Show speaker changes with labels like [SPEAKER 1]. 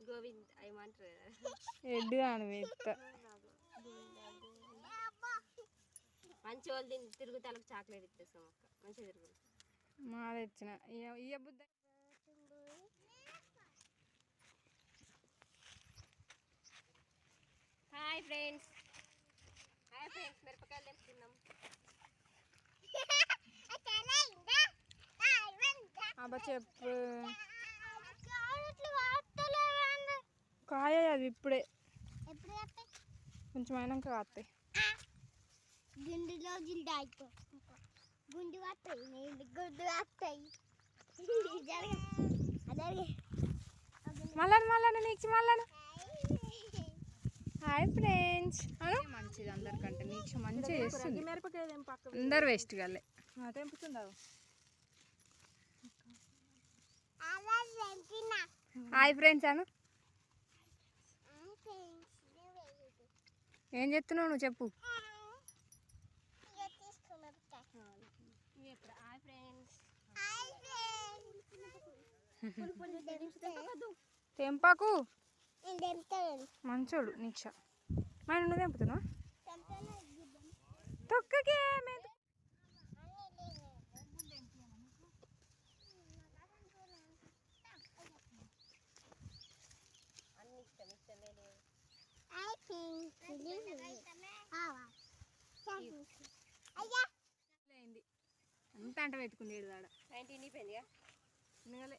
[SPEAKER 1] గోవింద్ ఏమంటారు
[SPEAKER 2] ఎడ్డు అని వేస్తా
[SPEAKER 1] మంచి వాళ్ళు తిరుగుతాలకు చాక్లెట్ ఇచ్చేస్తాం అక్క మంచిగా తిరుగు
[SPEAKER 2] మా తెచ్చిన ఇయ్య బుద్ధ
[SPEAKER 1] హాయ్ ఫ్రెండ్స్ మిరపకాయలు తెంపుకుందాం
[SPEAKER 2] అబ్బా చెప్పు కాయ అది ఇప్పుడే కొంచెం అయినాక కాస్తాయి
[SPEAKER 3] గుండులో జిల్డా అయిపో గుండు వస్తాయి గుండు వస్తాయి
[SPEAKER 2] మళ్ళీ నీకు మళ్ళీ హాయ్ ఫ్రెండ్స్ మంచిది అందరికంటే నీకు మంచిగా చేస్తుంది అందరు వేస్ట్ కాలే తెంపుతుందావు హాయ్ ఫ్రెండ్స్ అను ఏం చెప్తున్నావు నువ్వు చెప్పు తెంపాకు మంచోడు నీక్ష మరి నువ్వు తెంపుతున్నావా తొక్కకే అంత అంట పెట్టుకుంది ఏడు దాడ
[SPEAKER 1] 19 అయిపోయిందిగా
[SPEAKER 2] నిన్నలే